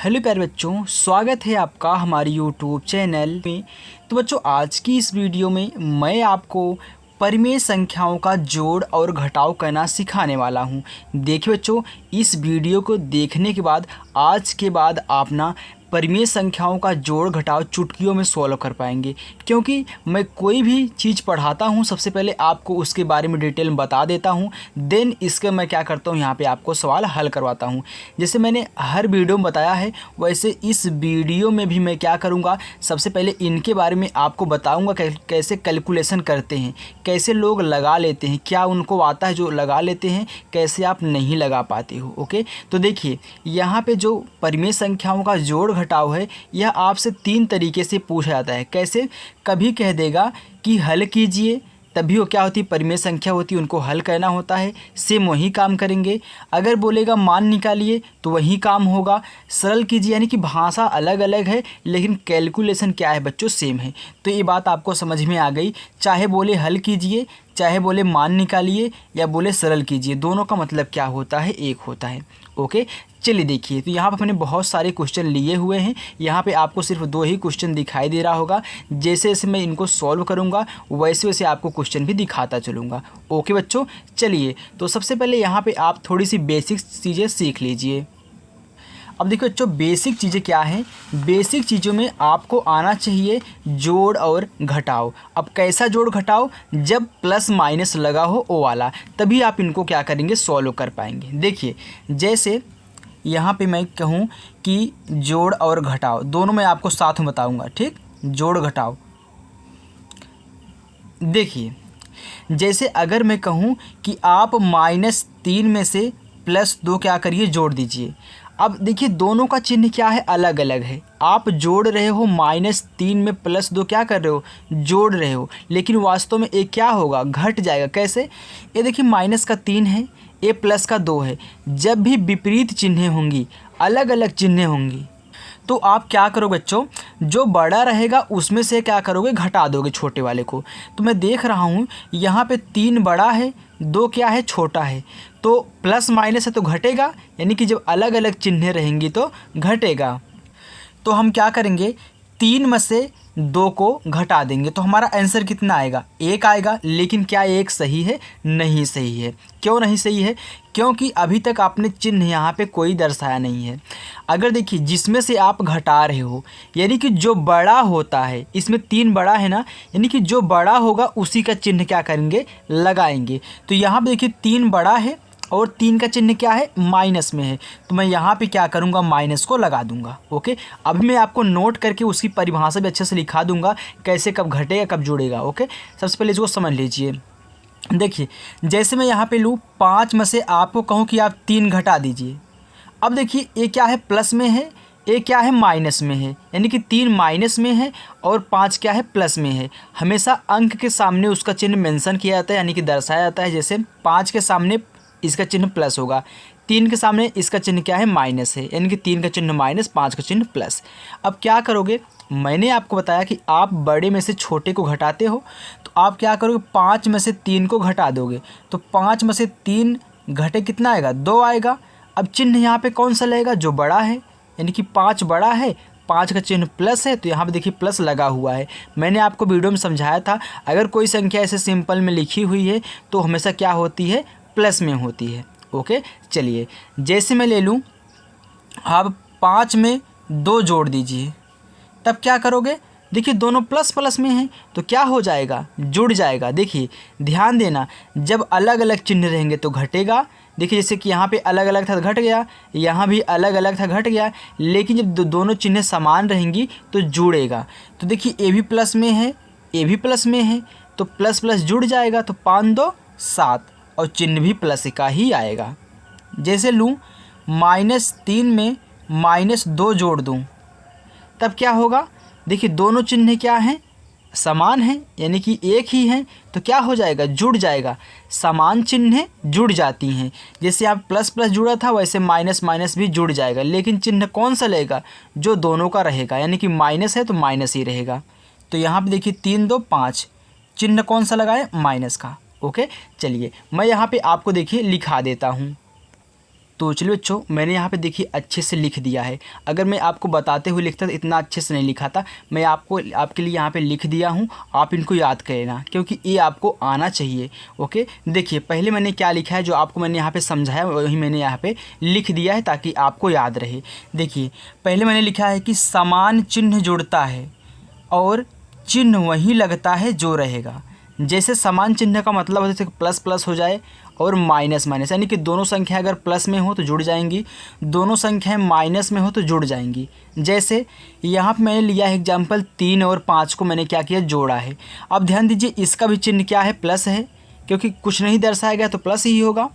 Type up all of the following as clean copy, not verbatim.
Hello प्यारे बच्चों, स्वागत है आपका हमारे यूट्यूब चैनल में। तो बच्चों, आज की इस वीडियो में मैं आपको परिमेय संख्याओं का जोड़ और घटाव करना सिखाने वाला हूं। देखिए बच्चों, इस वीडियो को देखने के बाद आज के बाद आप ना परिमेय संख्याओं का जोड़ घटाव चुटकियों में सॉल्व कर पाएंगे, क्योंकि मैं कोई भी चीज़ पढ़ाता हूं सबसे पहले आपको उसके बारे में डिटेल में बता देता हूं, देन इसके मैं क्या करता हूं यहाँ पे आपको सवाल हल करवाता हूं। जैसे मैंने हर वीडियो में बताया है, वैसे इस वीडियो में भी मैं क्या करूँगा, सबसे पहले इनके बारे में आपको बताऊँगा कैसे कैलकुलेशन करते हैं, कैसे लोग लगा लेते हैं, क्या उनको आता है जो लगा लेते हैं, कैसे आप नहीं लगा पाते हो। ओके, तो देखिए यहाँ पे जो परिमेय संख्याओं का जोड़ घटाव है, यह आपसे 3 तरीके से पूछा जाता है। कैसे? कभी कह देगा कि हल कीजिए, तभी वो क्या होती है, परिमेय संख्या होती है, उनको हल करना होता है, सेम वही काम करेंगे। अगर बोलेगा मान निकालिए तो वही काम होगा। सरल कीजिए यानी कि भाषा अलग अलग है लेकिन कैलकुलेशन क्या है बच्चों, सेम है। तो ये बात आपको समझ में आ गई। चाहे बोले हल कीजिए, चाहे बोले मान निकालिए, या बोले सरल कीजिए, दोनों का मतलब क्या होता है, एक होता है। ओके, चलिए देखिए, तो यहाँ पर मैंने बहुत सारे क्वेश्चन लिए हुए हैं। यहाँ पे आपको सिर्फ 2 ही क्वेश्चन दिखाई दे रहा होगा। जैसे जैसे मैं इनको सॉल्व करूँगा वैसे वैसे आपको क्वेश्चन भी दिखाता चलूँगा। ओके बच्चों, चलिए तो सबसे पहले यहाँ पे आप थोड़ी सी बेसिक चीज़ें सीख लीजिए। अब देखो बच्चों, बेसिक चीज़ें क्या हैं। बेसिक चीज़ों में आपको आना चाहिए जोड़ और घटाव। अब कैसा जोड़ घटाव? जब प्लस माइनस लगा हो वो वाला, तभी आप इनको क्या करेंगे, सॉल्व कर पाएंगे। देखिए जैसे यहाँ पे मैं कहूँ कि जोड़ और घटाव दोनों मैं आपको साथ में बताऊँगा, ठीक। जोड़ घटाव देखिए, जैसे अगर मैं कहूँ कि आप -3 में से +2 क्या करिए, जोड़ दीजिए। अब देखिए दोनों का चिन्ह क्या है, अलग अलग है। आप जोड़ रहे हो -3 में +2 क्या कर रहे हो, जोड़ रहे हो, लेकिन वास्तव में एक क्या होगा, घट जाएगा। कैसे? ये देखिए -3 है, ये +2 है। जब भी विपरीत चिन्हें होंगी, अलग अलग चिन्हें होंगी, तो आप क्या करोगे बच्चों, जो बड़ा रहेगा उसमें से क्या करोगे, घटा दोगे छोटे वाले को। तो मैं देख रहा हूँ यहाँ पे 3 बड़ा है, 2 क्या है, छोटा है। तो प्लस माइनस है तो घटेगा, यानी कि जब अलग अलग चिन्हें रहेंगी तो घटेगा। तो हम क्या करेंगे, 3 में से 2 को घटा देंगे तो हमारा आंसर कितना आएगा, 1 आएगा। लेकिन क्या 1 सही है? नहीं सही है। क्यों नहीं सही है? क्योंकि अभी तक आपने चिन्ह यहाँ पे कोई दर्शाया नहीं है। अगर देखिए जिसमें से आप घटा रहे हो, यानी कि जो बड़ा होता है, इसमें 3 बड़ा है ना, यानी कि जो बड़ा होगा उसी का चिन्ह क्या करेंगे, लगाएंगे। तो यहाँ पे देखिए 3 बड़ा है और 3 का चिन्ह क्या है, माइनस में है, तो मैं यहाँ पे क्या करूँगा, माइनस को लगा दूंगा। ओके, अभी मैं आपको नोट करके उसकी परिभाषा भी अच्छे से लिखा दूंगा, कैसे कब घटेगा कब जुड़ेगा। ओके, सबसे पहले इसको समझ लीजिए। देखिए जैसे मैं यहाँ पे लूँ 5 में से आपको कहूँ कि आप 3 घटा दीजिए। अब देखिए ये क्या है, प्लस में है, ये क्या है, माइनस में है, यानी कि 3 माइनस में है और 5 क्या है, प्लस में है। हमेशा अंक के सामने उसका चिन्ह मेंशन किया जाता है, यानी कि दर्शाया जाता है। जैसे 5 के सामने इसका चिन्ह प्लस होगा, 3 के सामने इसका चिन्ह क्या है, माइनस है, यानी कि 3 का चिन्ह माइनस, 5 का चिन्ह प्लस। अब क्या करोगे, मैंने आपको बताया कि आप बड़े में से छोटे को घटाते हो, तो आप क्या करोगे, 5 में से 3 को घटा दोगे। तो 5 में से 3 घटे कितना आएगा, 2 आएगा। अब चिन्ह यहाँ पे कौन सा लगेगा, जो बड़ा है, यानी कि 5 बड़ा है, 5 का चिन्ह प्लस है, तो यहाँ पे देखिए प्लस लगा हुआ है। मैंने आपको वीडियो में समझाया था, अगर कोई संख्या ऐसे सिंपल में लिखी हुई है तो हमेशा क्या होती है, प्लस में होती है। ओके, चलिए जैसे मैं ले लूँ, आप 5 में 2 जोड़ दीजिए, तब क्या करोगे, देखिए दोनों प्लस प्लस में हैं तो क्या हो जाएगा, जुड़ जाएगा। देखिए ध्यान देना, जब अलग अलग चिन्ह रहेंगे तो घटेगा। देखिए जैसे कि यहाँ पे अलग अलग था, घट गया, यहाँ भी अलग अलग था, घट गया। लेकिन जब दोनों चिन्ह समान रहेंगी तो जुड़ेगा। तो देखिए ए भी प्लस में है, ए भी प्लस में है, तो प्लस प्लस जुड़ जाएगा। तो 5 2 7 और चिन्ह भी प्लस का ही आएगा। जैसे लूँ -3 में -2 जोड़ दूँ, तब क्या होगा, देखिए दोनों चिन्ह क्या हैं, समान हैं, यानी कि एक ही हैं, तो क्या हो जाएगा, जुड़ जाएगा। समान चिन्ह जुड़ जाती हैं। जैसे आप प्लस प्लस जुड़ा था वैसे माइनस माइनस भी जुड़ जाएगा, लेकिन चिन्ह कौन सा लगेगा, जो दोनों का रहेगा, यानी कि माइनस है तो माइनस ही रहेगा। तो यहाँ पे देखिए 3 2 5, चिन्ह कौन सा लगाए, माइनस का। ओके, चलिए मैं यहाँ पे आपको देखिए लिखा देता हूँ। तो चलिए बच्चों, मैंने यहाँ पे देखिए अच्छे से लिख दिया है। अगर मैं आपको बताते हुए लिखता तो इतना अच्छे से नहीं लिखा था। मैं आपके लिए यहाँ पे लिख दिया हूँ, आप इनको याद करें क्योंकि ये आपको आना चाहिए। ओके, देखिए पहले मैंने क्या लिखा है, जो आपको मैंने यहाँ पे समझाया वही मैंने यहाँ पे लिख दिया है ताकि आपको याद रहे। देखिए पहले मैंने लिखा है कि समान चिन्ह जुड़ता है और चिन्ह वहीं लगता है जो रहेगा। जैसे समान चिन्ह का मतलब जैसे प्लस प्लस हो जाए और माइनस माइनस, यानी कि दोनों संख्या अगर प्लस में हो तो जुड़ जाएंगी, दोनों संख्याएं माइनस में हो तो जुड़ जाएंगी। जैसे यहाँ पे मैंने लिया है एग्जाम्पल 3 और 5 को मैंने क्या किया, जोड़ा है। अब ध्यान दीजिए इसका भी चिन्ह क्या है, प्लस है, क्योंकि कुछ नहीं दर्शाया गया तो प्लस ही होगा।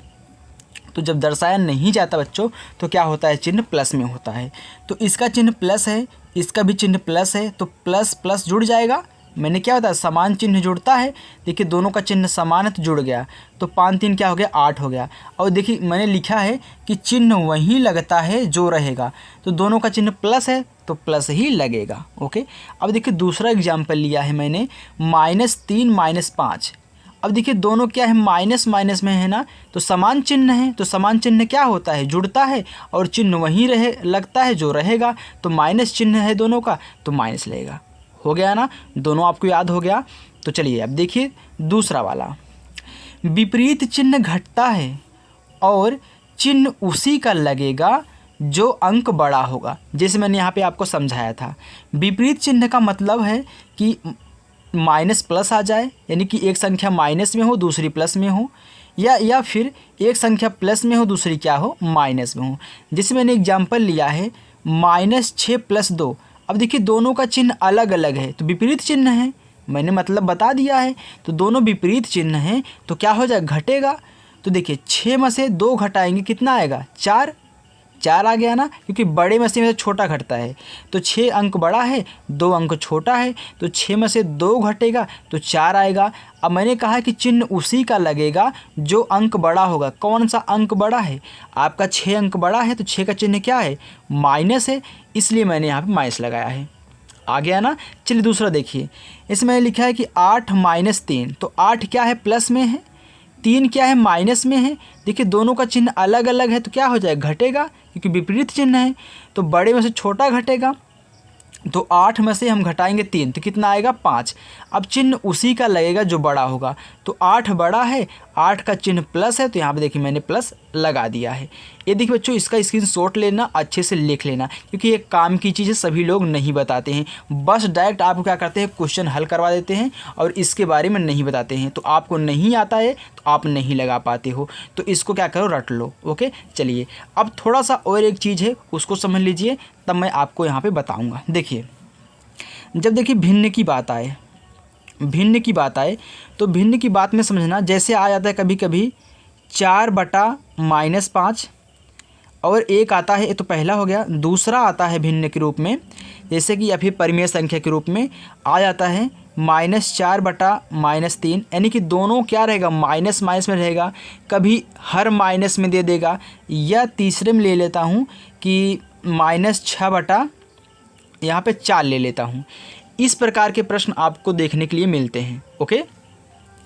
तो जब दर्शाया नहीं जाता बच्चों तो क्या होता है, चिन्ह प्लस में होता है। तो इसका चिन्ह प्लस है, इसका भी चिन्ह प्लस है, तो प्लस प्लस जुड़ जाएगा। मैंने क्या बताया, समान चिन्ह जुड़ता है। देखिए दोनों का चिन्ह समान है तो जुड़ गया, तो 5 3 क्या हो गया, 8 हो गया। और देखिए मैंने लिखा है कि चिन्ह वहीं लगता है जो रहेगा, तो दोनों का चिन्ह प्लस है तो प्लस ही लगेगा। ओके, अब देखिए दूसरा एग्जाम्पल लिया है मैंने -3 -5। अब देखिए दोनों क्या है, माइनस माइनस में है ना, तो समान चिन्ह है, तो समान चिन्ह क्या होता है, जुड़ता है और चिन्ह वहीं लगता है जो रहेगा। तो माइनस चिन्ह है दोनों का तो माइनस लगेगा। हो गया ना, दोनों आपको याद हो गया। तो चलिए अब देखिए दूसरा वाला, विपरीत चिन्ह घटता है और चिन्ह उसी का लगेगा जो अंक बड़ा होगा। जैसे मैंने यहाँ पे आपको समझाया था, विपरीत चिन्ह का मतलब है कि माइनस प्लस आ जाए, यानी कि एक संख्या माइनस में हो दूसरी प्लस में हो, या फिर एक संख्या प्लस में हो दूसरी क्या हो, माइनस में हो। जैसे मैंने एग्जाम्पल लिया है -6 + 2। अब देखिए दोनों का चिन्ह अलग अलग है तो विपरीत चिन्ह है, मैंने मतलब बता दिया है। तो दोनों विपरीत चिन्ह हैं तो क्या हो जाए, घटेगा। तो देखिए 6 में से 2 घटाएंगे कितना आएगा, 4 आ गया ना, क्योंकि बड़े में से छोटा घटता है। तो 6 अंक बड़ा है, 2 अंक छोटा है, तो 6 में से 2 घटेगा तो 4 आएगा। अब मैंने कहा कि चिन्ह उसी का लगेगा जो अंक बड़ा होगा। कौन सा अंक बड़ा है, आपका 6 अंक बड़ा है तो 6 का चिन्ह क्या है, माइनस है, इसलिए मैंने यहाँ पे माइनस लगाया है। आ गया ना। चलिए दूसरा देखिए, इसमें मैंने लिखा है कि 8 - 3। तो 8 क्या है, प्लस में है, 3 क्या है, माइनस में है। देखिए दोनों का चिन्ह अलग अलग है तो क्या हो जाएगा, घटेगा, क्योंकि विपरीत चिन्ह है। तो बड़े में से छोटा घटेगा, तो 8 में से हम घटाएंगे 3 तो कितना आएगा, 5। अब चिन्ह उसी का लगेगा जो बड़ा होगा। तो 8 बड़ा है, 8 का चिन्ह प्लस है, तो यहाँ पे देखिए मैंने प्लस लगा दिया है। ये देखिए बच्चों, इसका स्क्रीनशॉट लेना, अच्छे से लिख लेना, क्योंकि ये काम की चीज़ें सभी लोग नहीं बताते हैं। बस डायरेक्ट आपको क्या करते हैं, क्वेश्चन हल करवा देते हैं और इसके बारे में नहीं बताते हैं। तो आपको नहीं आता है तो आप नहीं लगा पाते हो, तो इसको क्या करो, रट लो। ओके, चलिए अब थोड़ा सा और एक चीज़ है उसको समझ लीजिए, तब मैं आपको यहाँ पे बताऊँगा। देखिए जब देखिए भिन्न की बात आए तो भिन्न की बात में समझना, जैसे आ जाता है कभी कभी 4/-5 और एक आता है, ये तो पहला हो गया। दूसरा आता है भिन्न के रूप में, जैसे कि या फिर परिमेय संख्या के रूप में आ जाता है -4/-3, यानी कि दोनों क्या रहेगा, माइनस माइनस में रहेगा। कभी हर माइनस में दे देगा, या तीसरे में ले लेता हूँ कि -6/ यहाँ पे 4 ले लेता हूँ। इस प्रकार के प्रश्न आपको देखने के लिए मिलते हैं। ओके,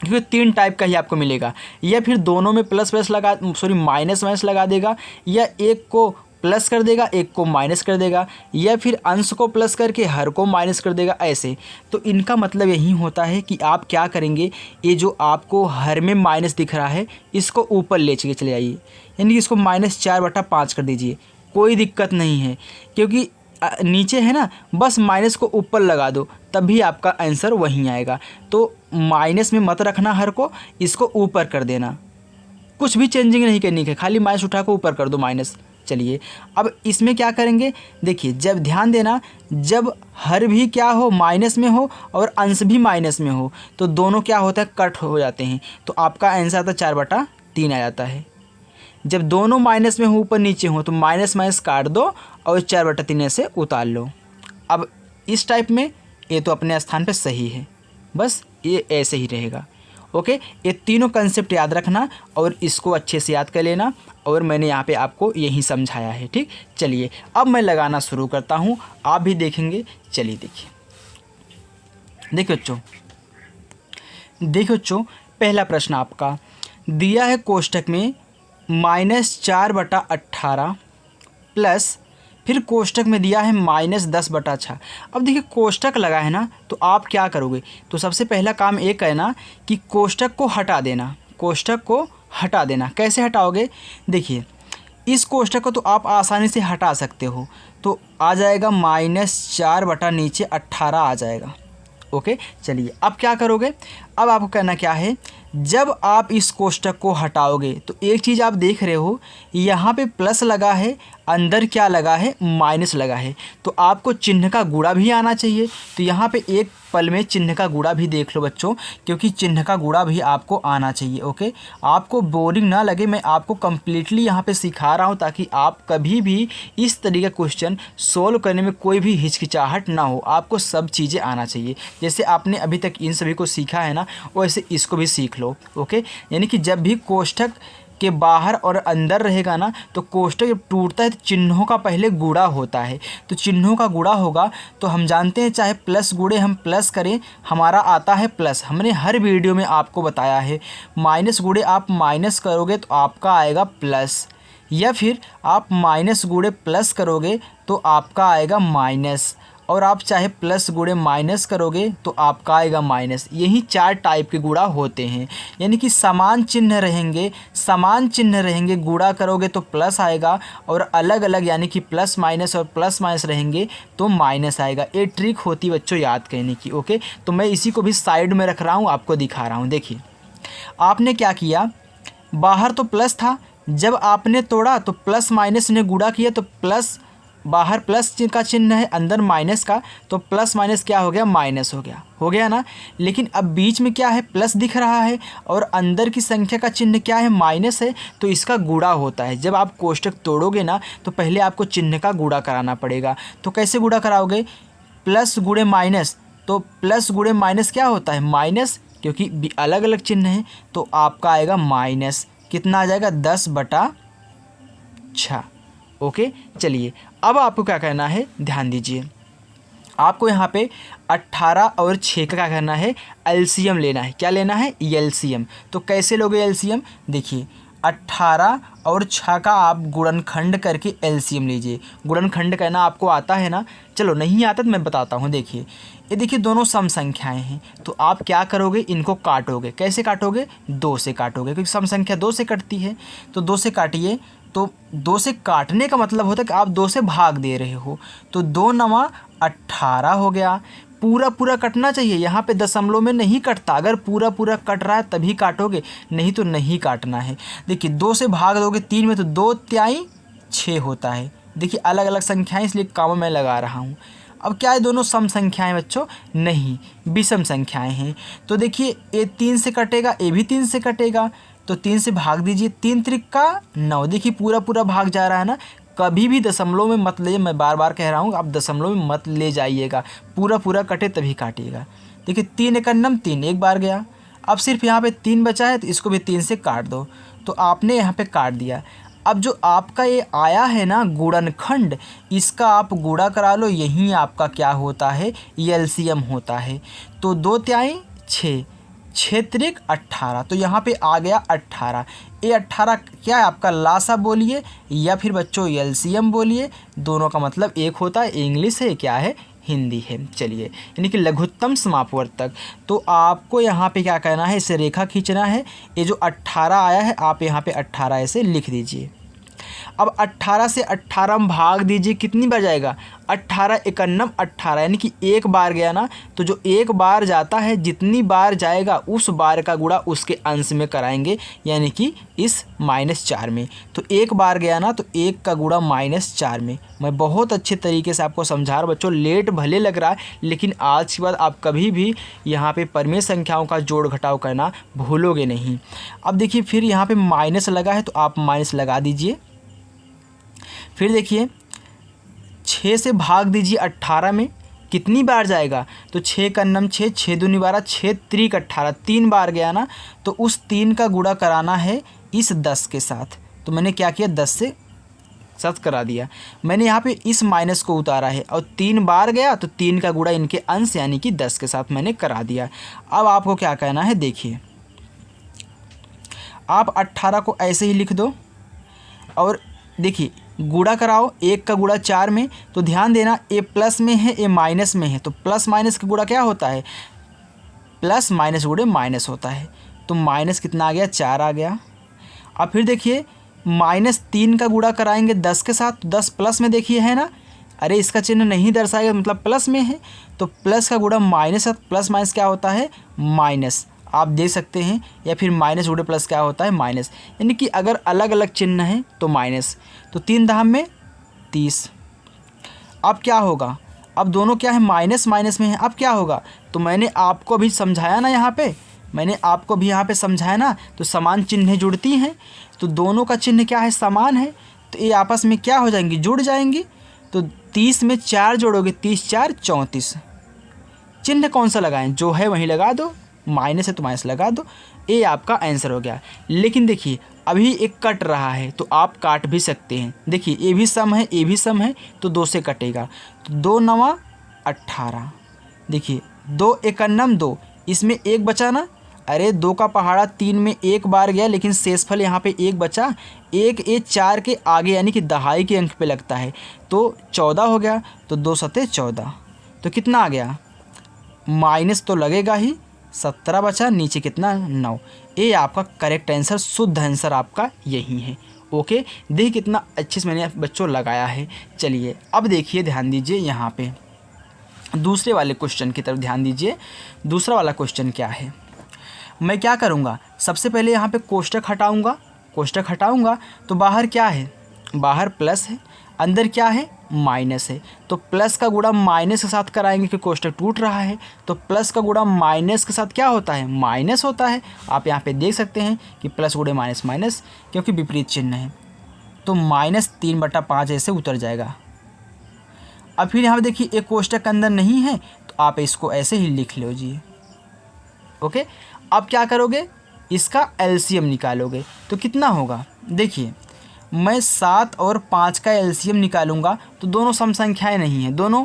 क्योंकि 3 टाइप का ही आपको मिलेगा, या फिर दोनों में माइनस माइनस लगा देगा, या एक को प्लस कर देगा एक को माइनस कर देगा, या फिर अंश को प्लस करके हर को माइनस कर देगा, ऐसे। तो इनका मतलब यही होता है कि आप क्या करेंगे, ये जो आपको हर में माइनस दिख रहा है इसको ऊपर ले चले जाइए, यानी कि इसको -4/5 कर दीजिए, कोई दिक्कत नहीं है, क्योंकि नीचे है ना, बस माइनस को ऊपर लगा दो तभी आपका आंसर वहीं आएगा। तो माइनस में मत रखना हर को, इसको ऊपर कर देना, कुछ भी चेंजिंग नहीं करनी है, खाली माइनस उठा को ऊपर कर दो माइनस। चलिए अब इसमें क्या करेंगे, देखिए जब ध्यान देना, जब हर भी क्या हो, माइनस में हो और अंश भी माइनस में हो, तो दोनों क्या होता है, कट हो जाते हैं। तो आपका आंसर आता है 4/3 आ जाता है। जब दोनों माइनस में हो, ऊपर नीचे हो, तो माइनस माइनस काट दो और 4/3 से उतार लो। अब इस टाइप में ये तो अपने स्थान पे सही है, बस ये ऐसे ही रहेगा। ओके, ये तीनों कंसेप्ट याद रखना और इसको अच्छे से याद कर लेना, और मैंने यहाँ पे आपको यही समझाया है। ठीक, चलिए अब मैं लगाना शुरू करता हूँ, आप भी देखेंगे। चलिए देखिए बच्चों, पहला प्रश्न आपका दिया है कोष्टक में -4/18 प्लस फिर कोष्टक में दिया है -10/6। अब देखिए कोष्टक लगा है ना, तो आप क्या करोगे, तो सबसे पहला काम एक है ना कि कोष्टक को हटा देना। कोष्टक को हटा देना, कैसे हटाओगे, देखिए इस कोष्टक को तो आप आसानी से हटा सकते हो, तो आ जाएगा -4/18 आ जाएगा। ओके, चलिए अब क्या करोगे, अब आपको करना क्या है, जब आप इस कोष्टक को हटाओगे तो एक चीज़ आप देख रहे हो, यहाँ पे प्लस लगा है, अंदर क्या लगा है, माइनस लगा है, तो आपको चिन्ह का गुणा भी आना चाहिए। तो यहाँ पे एक पल में चिन्ह का गुणा भी देख लो बच्चों, क्योंकि चिन्ह का गुणा भी आपको आना चाहिए। ओके, आपको बोरिंग ना लगे, मैं आपको कम्प्लीटली यहाँ पे सिखा रहा हूँ ताकि आप कभी भी इस तरीके का क्वेश्चन सोल्व करने में कोई भी हिचकिचाहट ना हो। आपको सब चीज़ें आना चाहिए, जैसे आपने अभी तक इन सभी को सीखा है ना, वैसे इसको भी सीख लो। ओके, यानी कि जब भी कोष्ठक के बाहर और अंदर रहेगा ना, तो कोष्ठक जब टूटता है तो चिन्हों का पहले गुणा होता है। तो चिन्हों का गुणा होगा तो हम जानते हैं, चाहे प्लस गुणे हम प्लस करें, हमारा आता है प्लस। हमने हर वीडियो में आपको बताया है, माइनस गुणे आप माइनस करोगे तो आपका आएगा प्लस, या फिर आप माइनस गुणे प्लस करोगे तो आपका आएगा माइनस, और आप चाहे प्लस गुणे माइनस करोगे तो आपका आएगा माइनस। यही 4 टाइप के गुणा होते हैं, यानी कि समान चिन्ह रहेंगे, गुणा करोगे तो प्लस आएगा, और अलग अलग यानी कि प्लस माइनस रहेंगे तो माइनस आएगा। ये ट्रिक होती है बच्चों याद करने की। ओके, तो मैं इसी को भी साइड में रख रहा हूँ, आपको दिखा रहा हूँ। देखिए आपने क्या किया, बाहर तो प्लस था, जब आपने तोड़ा तो प्लस माइनस ने गुणा किया, तो प्लस, बाहर प्लस का चिन्ह है, अंदर माइनस का, तो प्लस माइनस क्या हो गया, माइनस हो गया ना। लेकिन अब बीच में क्या है, प्लस दिख रहा है, और अंदर की संख्या का चिन्ह क्या है, माइनस है, तो इसका गुणा होता है। जब आप कोष्टक तोड़ोगे ना, तो पहले आपको चिन्ह का गुणा कराना पड़ेगा। तो कैसे गुणा कराओगे, प्लस गुणे माइनस, तो प्लस गुणे माइनस क्या होता है, माइनस, क्योंकि अलग अलग चिन्ह है, तो आपका आएगा माइनस, कितना आ जाएगा, 10/6। ओके, चलिए अब आपको क्या करना है, ध्यान दीजिए, आपको यहाँ पे 18 और 6 का क्या करना है, एलसीएम लेना है। क्या लेना है, एलसीएम। तो कैसे लोगे एलसीएम, देखिए 18 और 6 का आप गुणनखंड करके एलसीएम लीजिए। गुणनखंड करना आपको आता है ना, चलो नहीं आता तो मैं बताता हूँ। देखिए ये देखिए दोनों सम संख्याएं हैं, तो आप क्या करोगे, इनको काटोगे। कैसे काटोगे, 2 से काटोगे, क्योंकि सम संख्या 2 से कटती है। तो 2 से काटिए, तो 2 से काटने का मतलब होता है कि आप 2 से भाग दे रहे हो, तो 2×9 18 हो गया। पूरा कटना चाहिए, यहाँ पे दशमलव में नहीं कटता, अगर पूरा कट रहा है तभी काटोगे, नहीं तो नहीं काटना है। देखिए 2 से भाग दोगे 3 में, तो 2×3 6 होता है। देखिए अलग अलग संख्याएं, इसलिए काम मैं लगा रहा हूँ। अब क्या है, दोनों सम संख्याएं बच्चों, नहीं विषम संख्याएं हैं। तो देखिए ये 3 से कटेगा, ये भी 3 से कटेगा, तो 3 से भाग दीजिए, 3×3 9। देखिए पूरा भाग जा रहा है ना, कभी भी दशमलव में मत ले, मैं बार बार कह रहा हूँ, आप दशमलव में मत ले जाइएगा, पूरा कटे तभी काटिएगा। देखिए 3×1 3, एक बार गया। अब सिर्फ यहाँ पे 3 बचा है, तो इसको भी 3 से काट दो, तो आपने यहाँ पे काट दिया। अब जो आपका ये आया है ना गुणनखंड, इसका आप गुणा करा लो, यही आपका क्या होता है, एलसीएम होता है। तो 2×3 6, 6×3 18, तो यहाँ पे आ गया 18। ये 18 क्या है आपका, लासा बोलिए या फिर बच्चों एलसीएम बोलिए, दोनों का मतलब एक होता है। इंग्लिश है, क्या है, हिंदी है। चलिए, यानी कि लघुत्तम समापवर्तक। तो आपको यहाँ पे क्या करना है, इसे रेखा खींचना है। ये जो 18 आया है, आप यहाँ पे 18 ऐसे लिख दीजिए। अब 18 से 18 में भाग दीजिए, कितनी बार जाएगा, 18×1 18, यानी कि एक बार गया ना, तो जो एक बार जाता है, जितनी बार जाएगा उस बार का गुणा उसके अंश में कराएंगे, यानी कि इस -4 में। तो एक बार गया ना, तो 1 का गुणा -4 में। मैं बहुत अच्छे तरीके से आपको समझा रहा हूँ बच्चों, लेट भले लग रहा है, लेकिन आज के बाद आप कभी भी यहाँ पे परिमेय संख्याओं का जोड़ घटाव करना भूलोगे नहीं। अब देखिए फिर यहाँ पे माइनस लगा है, तो आप माइनस लगा दीजिए। फिर देखिए 6 से भाग दीजिए 18 में, कितनी बार जाएगा, तो 6×9 6, 6×2 12, 6×3 18, 3 बार गया ना, तो उस 3 का गुणा कराना है इस 10 के साथ। तो मैंने क्या किया, 10 से 7 करा दिया। मैंने यहाँ पे इस माइनस को उतारा है, और 3 बार गया तो 3 का गुणा इनके अंश यानी कि 10 के साथ मैंने करा दिया। अब आपको क्या करना है, देखिए आप 18 को ऐसे ही लिख दो, और देखिए गुणा कराओ, 1 का गुणा 4 में, तो ध्यान देना ए प्लस में है ए माइनस में है, तो प्लस माइनस का गुणा क्या होता है, प्लस माइनस गुणे माइनस होता है। तो माइनस कितना आ गया, 4 आ गया। अब फिर देखिए -3 का गुणा कराएंगे 10 के साथ, तो 10 प्लस में देखिए है ना, अरे इसका चिन्ह नहीं दर्शाएगा मतलब प्लस में है, तो प्लस का गुणा माइनस, प्लस माइनस क्या होता है, माइनस, आप देख सकते हैं, या फिर माइनस गुणे प्लस क्या होता है, माइनस, यानी कि अगर अलग अलग चिन्ह है तो माइनस। तो 3 धाम में 30। अब क्या होगा, अब दोनों क्या है, माइनस माइनस में है, अब क्या होगा, तो मैंने आपको भी समझाया ना यहाँ पे, मैंने आपको भी यहाँ पे समझाया ना, तो समान चिन्ह जुड़ती हैं, तो दोनों का चिन्ह क्या है, समान है, तो ये आपस में क्या हो जाएंगी, जुड़ जाएंगी। तो 30 में 4 जोड़ोगे, 30 4 34। चिन्ह कौन सा लगाएं, जो है वहीं लगा दो, माइनस है तो माइनस लगा दो, ये आपका आंसर हो गया। लेकिन देखिए अभी एक कट रहा है, तो आप काट भी सकते हैं, देखिए ये भी सम है ये भी सम है, तो 2 से कटेगा, तो 2 9 18। देखिए 2 1 2, इसमें 1 बचा ना, अरे 2 का पहाड़ा 3 में 1 बार गया, लेकिन शेषफल यहाँ पे 1 बचा, 1 ये 4 के आगे यानी कि दहाई के अंक पे लगता है, तो 14 हो गया, तो 2 सते 14, तो कितना आ गया, माइनस तो लगेगा ही, 17 बचा, नीचे कितना 9। ये आपका करेक्ट आंसर, शुद्ध आंसर आपका यही है। ओके, देखिए कितना अच्छे से मैंने बच्चों लगाया है। चलिए अब देखिए, ध्यान दीजिए यहाँ पे दूसरे वाले क्वेश्चन की तरफ ध्यान दीजिए। दूसरा वाला क्वेश्चन क्या है, मैं क्या करूँगा, सबसे पहले यहाँ पे कोष्टक हटाऊँगा, कोष्टक हटाऊँगा तो बाहर क्या है, बाहर प्लस है, अंदर क्या है, माइनस है, तो प्लस का गुणा माइनस के साथ कराएंगे कि कोष्टक टूट रहा है, तो प्लस का गुणा माइनस के साथ क्या होता है, माइनस होता है। आप यहाँ पे देख सकते हैं कि प्लस गुणे माइनस माइनस, क्योंकि विपरीत चिन्ह है, तो -3/5 ऐसे उतर जाएगा। अब फिर यहाँ पे देखिए एक कोष्टक अंदर नहीं है, तो आप इसको ऐसे ही लिख लीजिए। ओके, अब क्या करोगे, इसका एलसीएम निकालोगे, तो कितना होगा, देखिए मैं 7 और 5 का एलसीएम निकालूंगा, तो दोनों सम संख्याएं नहीं हैं, दोनों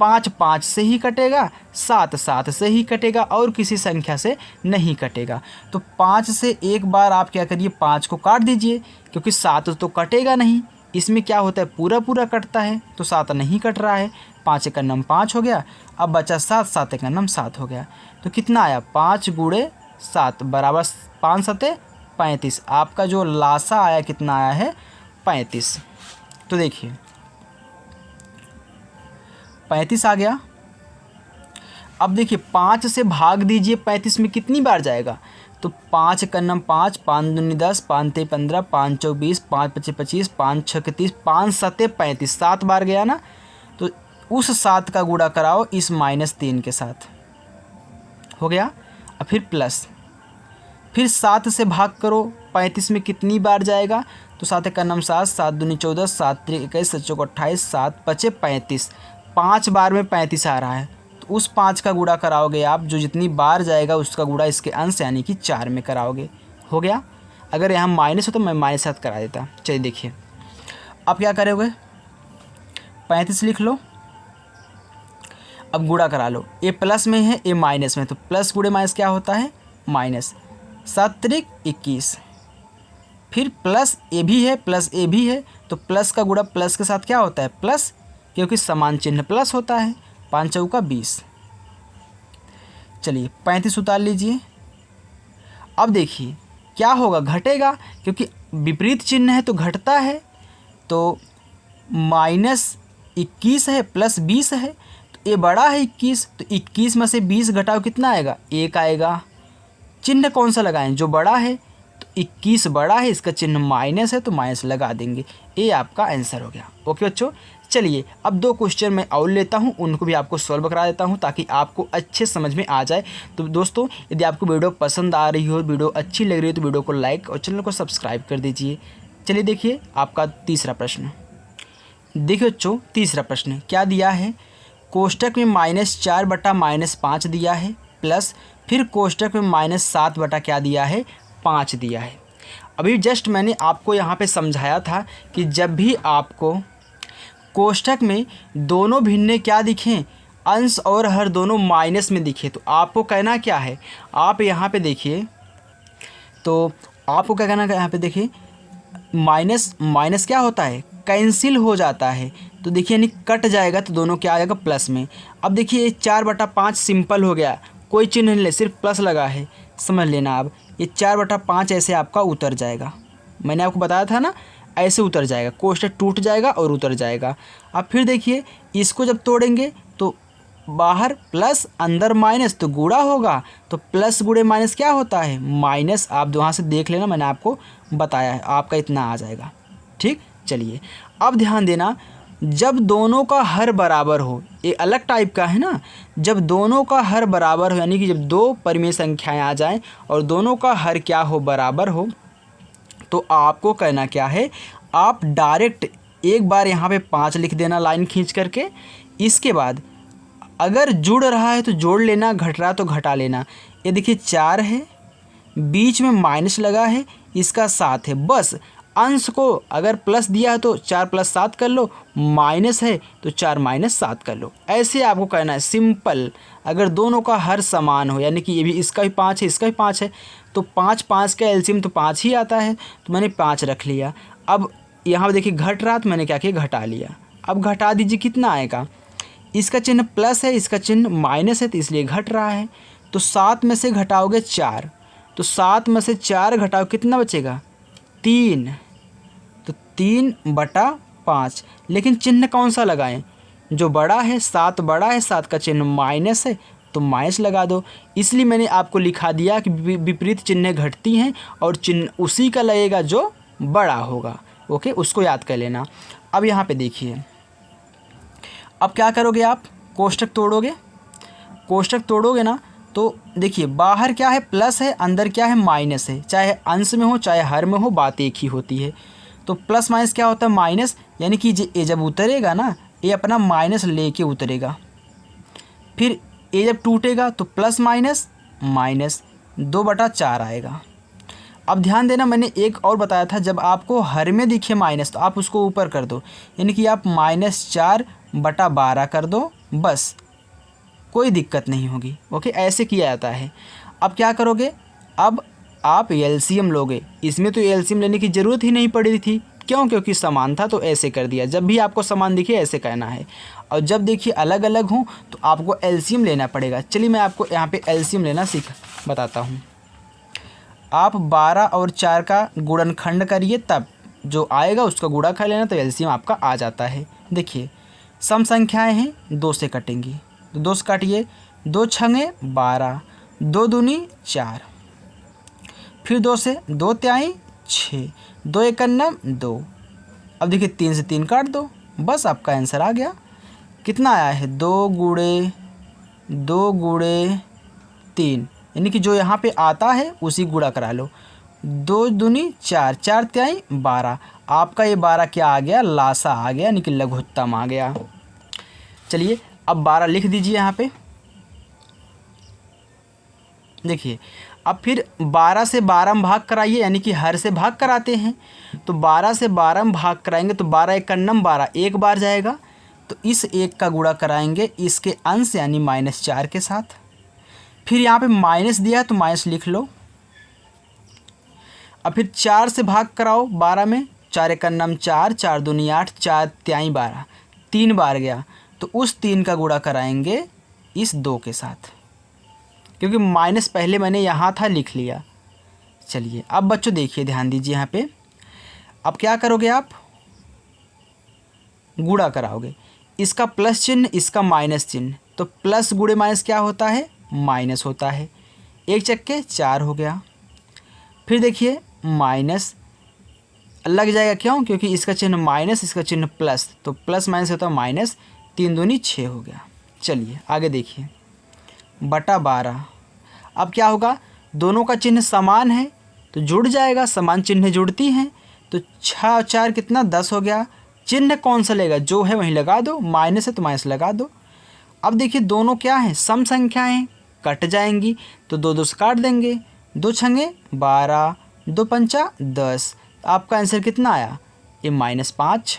5 5 से ही कटेगा, 7 7 से ही कटेगा, और किसी संख्या से नहीं कटेगा। तो 5 से एक बार आप क्या करिए, 5 को काट दीजिए, क्योंकि 7 तो कटेगा नहीं, इसमें क्या होता है, पूरा पूरा कटता है, तो 7 नहीं कट रहा है, 5 एक 5 हो गया, अब बचा 7, 7 एक 7 हो गया, तो कितना आया, 5 गुणे 7 बराबर 5 सते 35। आपका जो लासा आया कितना आया है, 35। तो देखिए 35 आ गया। अब देखिए 5 से भाग दीजिए, 35 में कितनी बार जाएगा, तो 5 एक 5, 5 दूनी 10, 5 ते 15, 5 चौक 20, 5 पचे 25, 5 छक 30, 5 सते 35, 7 बार गया ना, तो उस 7 का गुणा कराओ इस -3 के साथ, हो गया। अब फिर प्लस, फिर 7 से भाग करो, 35 में कितनी बार जाएगा, तो 7 एक 7, 7 दूनी 14, 7 त्रिक 21, 7 चौक 28, 7 पचे 35, 5 बार में 35 आ रहा है, तो उस 5 का गुणा कराओगे आप, जो जितनी बार जाएगा उसका गुणा इसके अंश यानी कि 4 में कराओगे, हो गया। अगर यहाँ माइनस हो तो मैं -7 करा देता। चलिए देखिए अब क्या करोगे, 35 लिख लो, अब गुणा करा लो, ए प्लस में है ए माइनस में, तो प्लस गुणे माइनस क्या होता है, माइनस, 7 त्रिक 21, फिर प्लस ए भी है प्लस ए भी है, तो प्लस का गुणा प्लस के साथ क्या होता है, प्लस, क्योंकि समान चिन्ह प्लस होता है, 5 चौका 20। चलिए 35 उतार लीजिए। अब देखिए क्या होगा, घटेगा, क्योंकि विपरीत चिन्ह है तो घटता है, तो -21 है प्लस 20 है, तो ये बड़ा है 21, तो 21 में से 20 घटाओ कितना आएगा, 1 आएगा। चिन्ह कौन सा लगाएं, जो बड़ा है, तो 21 बड़ा है, इसका चिन्ह माइनस है, तो माइनस लगा देंगे, ये आपका आंसर हो गया। ओके बच्चों, चलिए अब 2 क्वेश्चन मैं और लेता हूं, उनको भी आपको सॉल्व करा देता हूं ताकि आपको अच्छे समझ में आ जाए। तो दोस्तों यदि आपको वीडियो पसंद आ रही हो, वीडियो अच्छी लग रही हो, तो वीडियो को लाइक और चैनल को सब्सक्राइब कर दीजिए। चलिए देखिए आपका तीसरा प्रश्न, देखिए बच्चों तीसरा प्रश्न क्या दिया है, कोष्टक में -4 बटा -5 दिया है, प्लस फिर कोष्टक में -7 बटा क्या दिया है, 5 दिया है। अभी जस्ट मैंने आपको यहाँ पे समझाया था कि जब भी आपको कोष्टक में दोनों भिन्ने क्या दिखें, अंश और हर दोनों माइनस में दिखे, तो आपको कहना क्या है, आप यहाँ पे देखिए, तो आपको क्या कहना है, यहाँ पे देखिए माइनस माइनस क्या होता है, कैंसिल हो जाता है। तो देखिए यानी कट जाएगा तो दोनों क्या आ जाएगा, प्लस में। अब देखिए 4/5 सिंपल हो गया, कोई चिन्ह नहीं ले, सिर्फ प्लस लगा है, समझ लेना। अब ये 4/5 ऐसे आपका उतर जाएगा, मैंने आपको बताया था ना, ऐसे उतर जाएगा, कोष्ठक टूट जाएगा और उतर जाएगा। अब फिर देखिए इसको जब तोड़ेंगे तो बाहर प्लस अंदर माइनस, तो गुणा होगा, तो प्लस गुणे माइनस क्या होता है, माइनस। आप वहाँ से देख लेना, मैंने आपको बताया है, आपका इतना आ जाएगा। ठीक, चलिए अब ध्यान देना, जब दोनों का हर बराबर हो, ये अलग टाइप का है ना, जब दोनों का हर बराबर हो, यानी कि जब दो परिमेय संख्याएं आ जाएं और दोनों का हर क्या हो, बराबर हो, तो आपको कहना क्या है, आप डायरेक्ट एक बार यहाँ पे 5 लिख देना लाइन खींच करके। इसके बाद अगर जुड़ रहा है तो जोड़ लेना, घट रहा तो घटा लेना। ये देखिए 4 है, बीच में माइनस लगा है, इसका 7 है। बस अंश को अगर प्लस दिया है तो 4 + 7 कर लो, माइनस है तो 4 - 7 कर लो। ऐसे आपको कहना है, सिंपल। अगर दोनों का हर समान हो, यानी कि ये भी इसका भी 5 है, इसका भी 5 है, तो 5 का एलसीएम तो 5 ही आता है, तो मैंने 5 रख लिया। अब यहाँ पर देखिए घट रहा तो मैंने क्या किया, घटा लिया। अब घटा दीजिए, कितना आएगा, इसका चिन्ह प्लस है, इसका चिन्ह माइनस है, तो इसलिए घट रहा है। तो 7 में से घटाओगे 4, तो 7 में से 4 घटाओ, कितना बचेगा, 3, तो 3/5। लेकिन चिन्ह कौन सा लगाएं, जो बड़ा है, 7 बड़ा है, 7 का चिन्ह माइनस है, तो माइनस लगा दो। इसलिए मैंने आपको लिखा दिया कि विपरीत चिन्ह घटती हैं और चिन्ह उसी का लगेगा जो बड़ा होगा। ओके, उसको याद कर लेना। अब यहाँ पे देखिए, अब क्या करोगे आप, कोष्ठक तोड़ोगे। कोष्ठक तोड़ोगे ना, तो देखिए बाहर क्या है, प्लस है, अंदर क्या है, माइनस है। चाहे अंश में हो चाहे हर में हो, बात एक ही होती है। तो प्लस माइनस क्या होता है, माइनस, यानी कि ये जब उतरेगा ना, ये अपना माइनस लेके उतरेगा। फिर ये जब टूटेगा तो प्लस माइनस माइनस 2/4 आएगा। अब ध्यान देना, मैंने एक और बताया था, जब आपको हर में दिखे माइनस तो आप उसको ऊपर कर दो, यानी कि आप -4/12 कर दो, बस कोई दिक्कत नहीं होगी। ओके, ऐसे किया जाता है। अब क्या करोगे, अब आप एलसीएम लोगे। इसमें तो एलसीएम लेने की ज़रूरत ही नहीं पड़ी थी, क्यों, क्योंकि समान था, तो ऐसे कर दिया। जब भी आपको समान दिखे ऐसे कहना है, और जब देखिए अलग अलग हों तो आपको एलसीएम लेना पड़ेगा। चलिए मैं आपको यहाँ पे एलसीएम लेना बताता हूँ। आप 12 और 4 का गुणनखंड करिए, तब जो आएगा उसका गुणा कर लेना, तो एलसीएम आपका आ जाता है। देखिए सम संख्याएं हैं, 2 से कटेंगी, तो 2 से काटिए, 2 × 6 = 12, 2 दूनी 4, फिर 2 से 2 × 6, 2 × 1 = 2। अब देखिए 3 से 3 काट दो, बस आपका आंसर आ गया। कितना आया है, 2 × 3, यानी कि जो यहाँ पे आता है उसी गुणा करा लो। 2 दूनी 4, 4 × 12, आपका ये 12 क्या आ गया, लासा आ गया, यानी कि लघुत्तम आ गया। चलिए अब 12 लिख दीजिए यहाँ पे। देखिए अब फिर 12 से 12 में भाग कराइए, यानी कि हर से भाग कराते हैं, तो 12 से 12 में भाग कराएंगे तो 12 × 1 = 12, एक बार जाएगा, तो इस एक का गुणा कराएंगे इसके अंश यानी -4 के साथ। फिर यहाँ पे माइनस दिया है तो माइनस लिख लो। अब फिर 4 से भाग कराओ 12 में, 4 × 1 = 4, 4 दूनी 8, 4 × 12, 3 बार गया, तो उस 3 का गुणा कराएंगे इस 2 के साथ, क्योंकि माइनस पहले मैंने यहाँ था लिख लिया। चलिए अब बच्चों देखिए, ध्यान दीजिए यहाँ पे। अब क्या करोगे आप, गुणा कराओगे, इसका प्लस चिन्ह इसका माइनस चिन्ह, तो प्लस गुणे माइनस क्या होता है, माइनस होता है। 1 चक्के 4 हो गया। फिर देखिए माइनस लग जाएगा, क्यों, क्योंकि इसका चिन्ह माइनस इसका चिन्ह प्लस, तो प्लस माइनस होता है माइनस, 3 दूनी 6 हो गया। चलिए आगे देखिए, /12। अब क्या होगा, दोनों का चिन्ह समान है तो जुड़ जाएगा, समान चिन्ह जुड़ती हैं, तो 6 और 4 कितना, 10 हो गया। चिन्ह कौन सा लेगा, जो है वहीं लगा दो, माइनस है तो माइनस लगा दो। अब देखिए दोनों क्या हैं, सम संख्याएं, कट जाएंगी, तो 2 से काट देंगे, 2 × 6 = 12, 2 × 5 = 10। आपका आंसर कितना आया, ये -5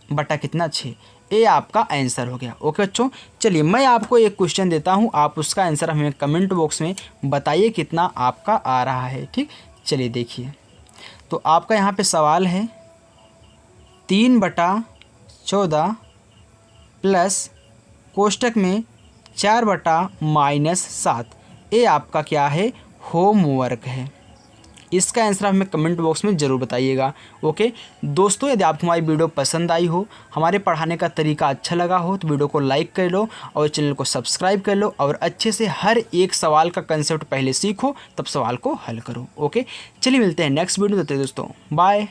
बटा कितना 6, ये आपका आंसर हो गया। ओके बच्चों, चलिए मैं आपको एक क्वेश्चन देता हूँ, आप उसका आंसर हमें कमेंट बॉक्स में बताइए कितना आपका आ रहा है। ठीक, चलिए देखिए, तो आपका यहाँ पे सवाल है 3/14 प्लस कोष्टक में 4/-7। ये आपका क्या है, होमवर्क है। इसका आंसर आप हमें कमेंट बॉक्स में ज़रूर बताइएगा। ओके दोस्तों, यदि आपको हमारी वीडियो पसंद आई हो, हमारे पढ़ाने का तरीका अच्छा लगा हो, तो वीडियो को लाइक कर लो और चैनल को सब्सक्राइब कर लो और अच्छे से हर एक सवाल का कंसेप्ट पहले सीखो, तब सवाल को हल करो। ओके चलिए मिलते हैं नेक्स्ट वीडियो। दोस्तों बाय।